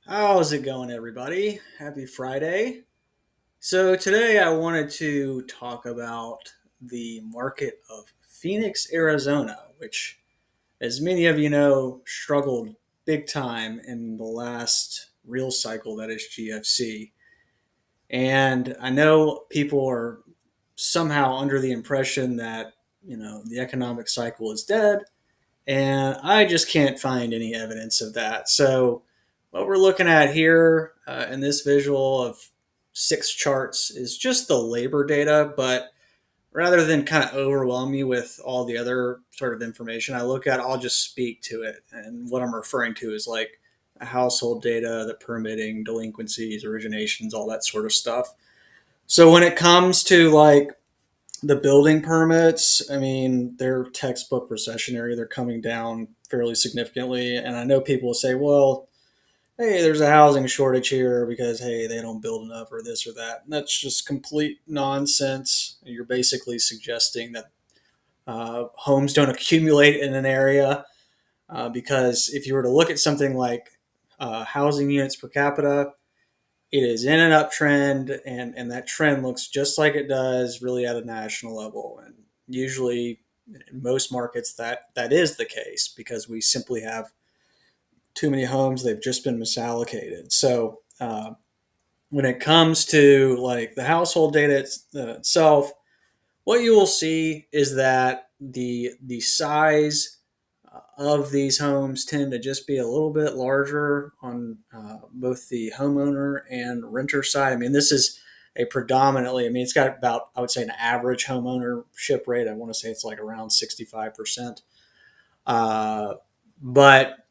How's it going, everybody? Happy Friday. So, today I wanted to talk about the market of Phoenix, Arizona, which, as many of you know, struggled big time in the last real cycle, that is GFC. And I know people are somehow under the impression that, the economic cycle is dead, and I just can't find any evidence of that. So, what we're looking at here in this visual of six charts is just the labor data, but rather than kind of overwhelm you with all the other sort of information I look at, I'll just speak to it. And what I'm referring to is like household data, the permitting, delinquencies, originations, all that sort of stuff. So, when it comes to like the building permits, I mean, they're textbook recessionary. They're coming down fairly significantly. And I know people will say, well, hey, there's a housing shortage here because, hey, they don't build enough or this or that. And that's just complete nonsense. You're basically suggesting that homes don't accumulate in an area because if you were to look at something like housing units per capita, it is in an uptrend, and that trend looks just like it does really at a national level. And usually, in most markets, that is the case because we simply have too many homes. They've just been misallocated. So when it comes to like the household data itself, what you will see is that the size of these homes tend to just be a little bit larger on both the homeowner and renter side. I mean, this is a predominantly, I mean, it's got about, I would say, an average home ownership rate. I want to say it's like around 65%. Uh, but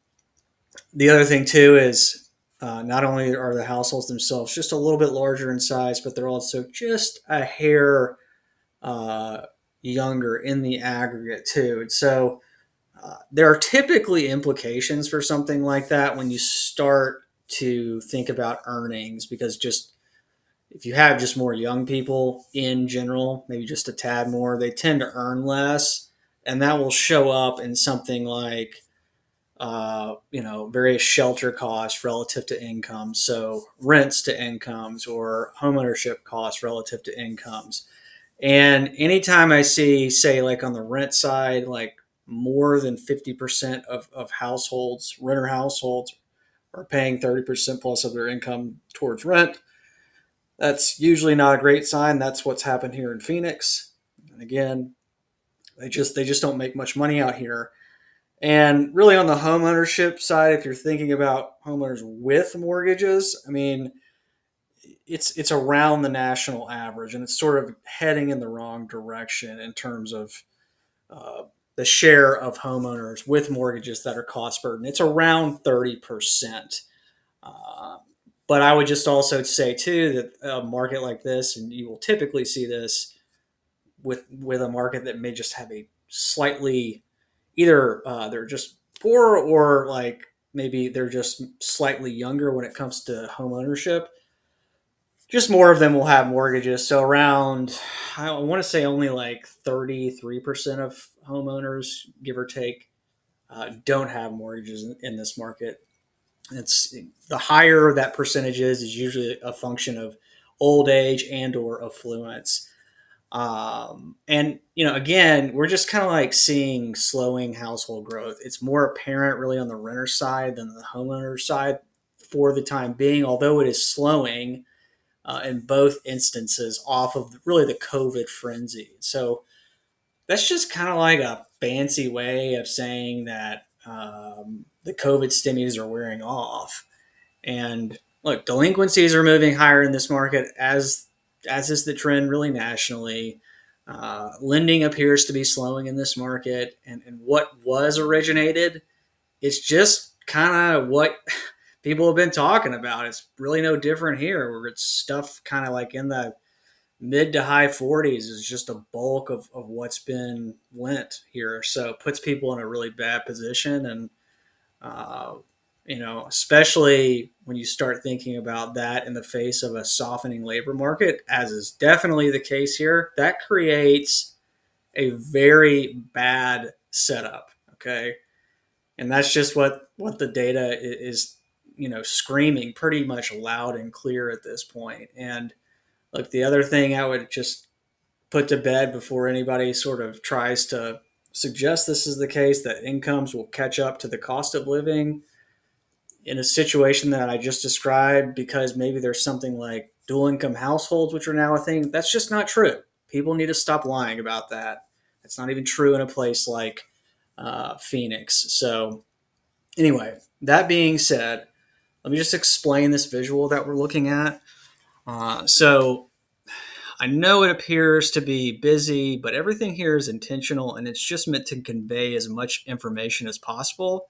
the other thing, too, is not only are the households themselves just a little bit larger in size, but they're also just a hair uh, younger in the aggregate, too. So, there are typically implications for something like that when you start to think about earnings, because just if you have just more young people in general, maybe just a tad more, they tend to earn less, and that will show up in something like various shelter costs relative to income, so rents to incomes or homeownership costs relative to incomes. And anytime I see, say, like on the rent side, like more than 50% of households, renter households, are paying 30% plus of their income towards rent, that's usually not a great sign. That's what's happened here in Phoenix. And again, they just don't make much money out here. And really on the home ownership side, if you're thinking about homeowners with mortgages, I mean, it's around the national average, and it's sort of heading in the wrong direction in terms of uh, the share of homeowners with mortgages that are cost burden. It's around 30%. Uh, but I would just also say too that a market like this, and you will typically see this with a market that may just have a slightly, either they're just poor, or like maybe they're just slightly younger when it comes to home ownership, just more of them will have mortgages. So around, I want to say only like 33% of homeowners, give or take, don't have mortgages in this market. It's the higher that percentage is usually a function of old age and or affluence. And again, we're just kind of like seeing slowing household growth. It's more apparent really on the renter side than the homeowner side for the time being, although it is slowing in both instances off of really the COVID frenzy. So that's just kind of like a fancy way of saying that the COVID stimmies are wearing off. And look, delinquencies are moving higher in this market, as is the trend really nationally. Lending appears to be slowing in this market, and what was originated, it's just kind of what people have been talking about. It's really no different here, where it's stuff kind of like in the mid to high 40s is just a bulk of what's been lent here. So it puts people in a really bad position. And, uh, especially when you start thinking about that in the face of a softening labor market, as is definitely the case here, that creates a very bad setup. Okay. And that's just what the data is screaming pretty much loud and clear at this point. And look, the other thing I would just put to bed before anybody sort of tries to suggest this is the case, that incomes will catch up to the cost of living in a situation that I just described, because maybe there's something like dual income households, which are now a thing. That's just not true. People need to stop lying about that. It's not even true in a place like Phoenix. So, anyway, that being said, let me just explain this visual that we're looking at. So, I know it appears to be busy, but everything here is intentional and it's just meant to convey as much information as possible.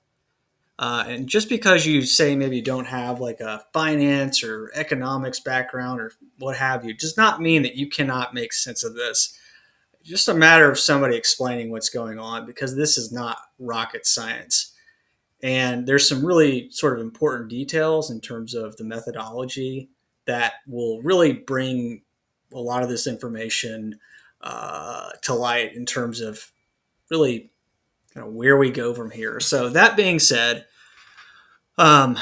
And just because you say maybe you don't have like a finance or economics background or what have you, does not mean that you cannot make sense of this. It's just a matter of somebody explaining what's going on, because this is not rocket science. And there's some really sort of important details in terms of the methodology that will really bring a lot of this information to light in terms of really kind of where we go from here. So, that being said, um,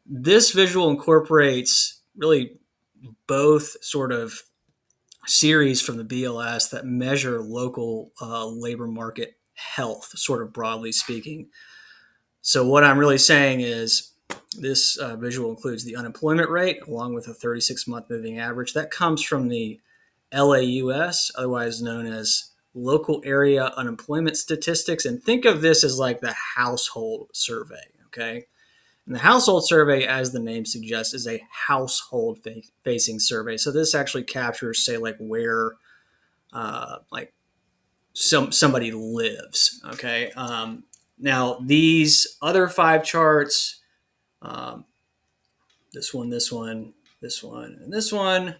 this visual incorporates really both sort of series from the BLS that measure local labor market health, sort of broadly speaking. So, what I'm really saying is this visual includes the unemployment rate along with a 36-month moving average. That comes from the LAUS, otherwise known as Local Area Unemployment Statistics. And think of this as like the household survey, okay? And the household survey, as the name suggests, is a household facing survey. So this actually captures, say, like where like somebody lives. Okay. Now these other five charts, um, this one, this one, this one, and this one,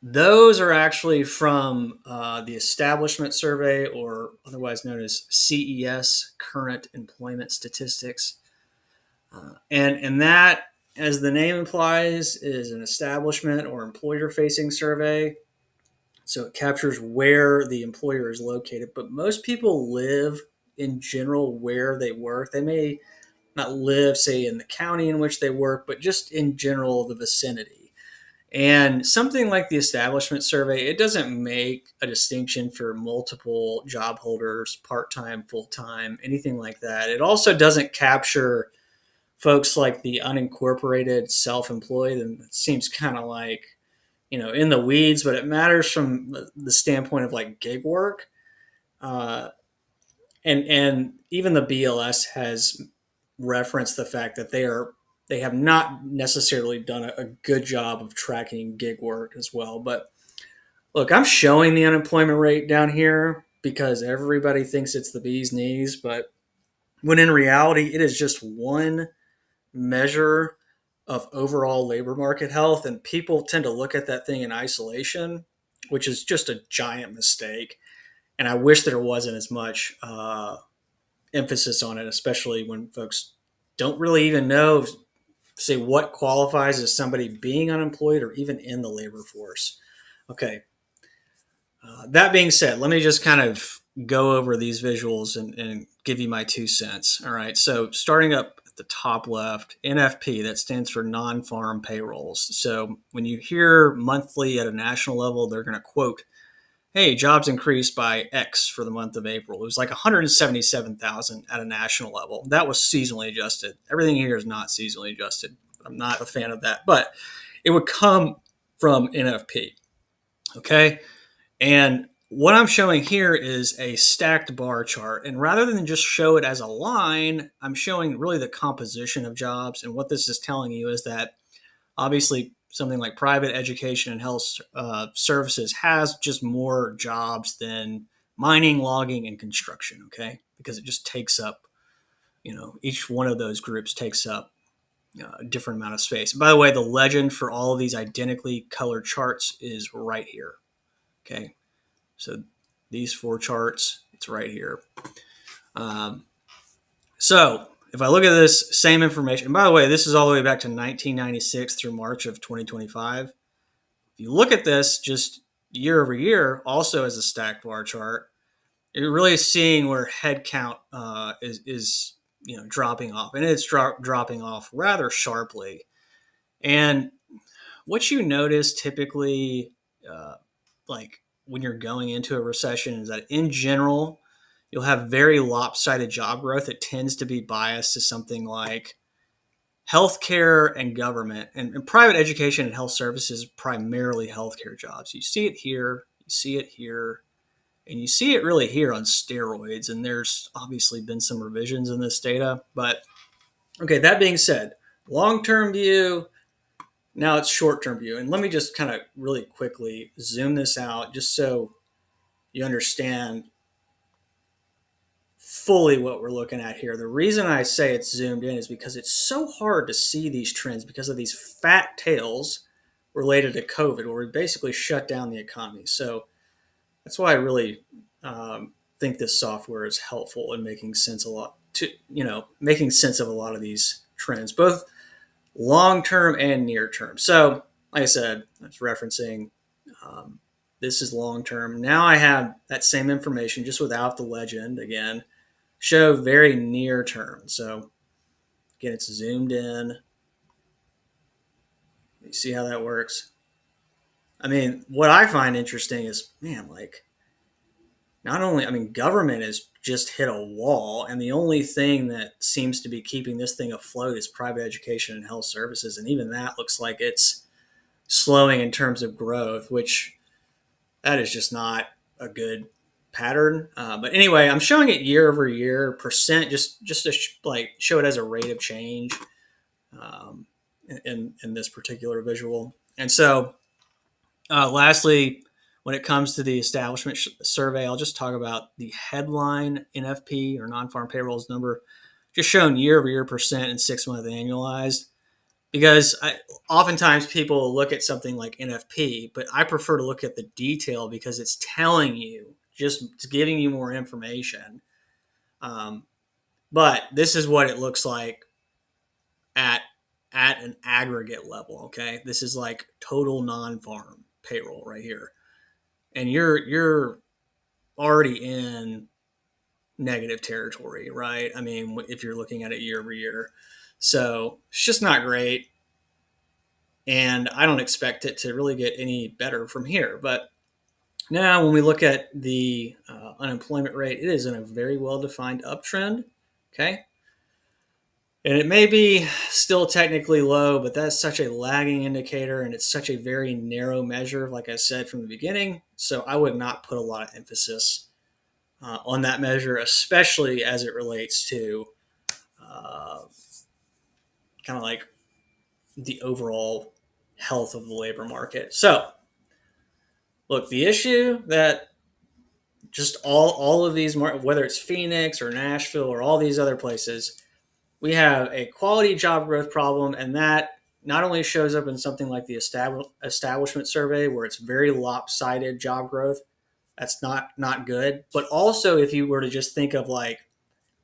those are actually from the Establishment Survey, or otherwise known as CES, Current Employment Statistics. And that, as the name implies, is an establishment or employer facing survey. So it captures where the employer is located. But most people live in general where they work. They may not live, say, in the county in which they work, but just in general the vicinity. And something like the establishment survey, it doesn't make a distinction for multiple job holders, part time, full time, anything like that. It also doesn't capture folks like the unincorporated self-employed, and it seems kind of like in the weeds, but it matters from the standpoint of like gig work. Uh, and even the BLS has referenced the fact that they have not necessarily done a good job of tracking gig work as well. But look, I'm showing the unemployment rate down here because everybody thinks it's the bee's knees, but when in reality it is just one measure of overall labor market health, and people tend to look at that thing in isolation, which is just a giant mistake. And I wish there wasn't as much emphasis on it, especially when folks don't really even know, say, what qualifies as somebody being unemployed or even in the labor force. Okay, that being said, let me just kind of go over these visuals and give you my 2 cents. All right. So starting up at the top left, NFP, that stands for non-farm payrolls. So when you hear monthly at a national level, they're going to quote, hey, jobs increased by X for the month of April. It was like 177,000 at a national level. That was seasonally adjusted. Everything here is not seasonally adjusted. I'm not a fan of that, but it would come from NFP. Okay. And what I'm showing here is a stacked bar chart. And rather than just show it as a line, I'm showing really the composition of jobs. And what this is telling you is that obviously something like private education and health services has just more jobs than mining, logging, and construction, okay? Because it just takes up, each one of those groups takes up a different amount of space. And by the way, the legend for all of these identically colored charts is right here, okay? So these four charts, it's right here. Um, so if I look at this same information, and by the way, this is all the way back to 1996 through March of 2025. If you look at this just year over year, also as a stacked bar chart, you're really seeing where headcount is dropping off, and it's dropping off rather sharply. And what you notice typically, uh, like when you're going into a recession, is that in general, you'll have very lopsided job growth. It tends to be biased to something like healthcare and government, and private education and health services, primarily healthcare jobs. You see it here, you see it here, and you see it really here on steroids. And there's obviously been some revisions in this data. But okay, that being said, long term view, now it's short term view. And let me just kind of really quickly zoom this out just so you understand fully what we're looking at here. The reason I say it's zoomed in is because it's so hard to see these trends because of these fat tails related to COVID, where we basically shut down the economy. So that's why I really think this software is helpful in making sense making sense of a lot of these trends, both long term and near term. So, like I said, I was referencing um, this is long term. Now I have that same information just without the legend again, show very near term. So again, it's zoomed in. You see how that works? I mean, what I find interesting is, man, like not only, I mean, government has just hit a wall, and the only thing that seems to be keeping this thing afloat is private education and health services. And even that looks like it's slowing in terms of growth, which that is just not a good pattern. But anyway, I'm showing it year over year percent, just to like show it as a rate of change um, in this particular visual. And so, lastly, when it comes to the establishment survey, I'll just talk about the headline NFP, or non-farm payrolls number, just shown year over year percent and 6 month annualized. Because oftentimes people look at something like NFP, but I prefer to look at the detail because it's telling you, just it's giving you more information. Um, but this is what it looks like at an aggregate level. Okay, this is like total non-farm payroll right here, and you're already in negative territory, right? I mean, if you're looking at it year over year, so it's just not great. And I don't expect it to really get any better from here. But now, when we look at the unemployment rate, it is in a very well defined uptrend. Okay. And it may be still technically low, but that's such a lagging indicator, and it's such a very narrow measure, like I said from the beginning. So I would not put a lot of emphasis on that measure, especially as it relates to uh, kind of like the overall health of the labor market. So, look, the issue that just all of these, whether it's Phoenix or Nashville or all these other places, we have a quality job growth problem, and that not only shows up in something like the establishment survey, where it's very lopsided job growth. That's not good. But also, if you were to just think of, like,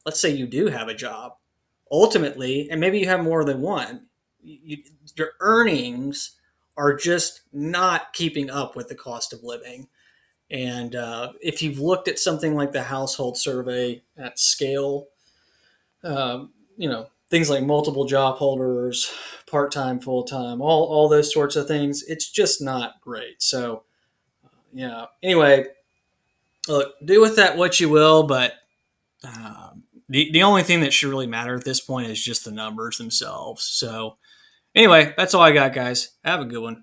let's say you do have a job, ultimately, and maybe you have more than one, your earnings are just not keeping up with the cost of living. And if you've looked at something like the household survey at scale, things like multiple job holders, part time, full time, all those sorts of things, it's just not great. So, yeah. Anyway, look, do with that what you will, but the only thing that should really matter at this point is just the numbers themselves. So, anyway, that's all I got, guys. Have a good one.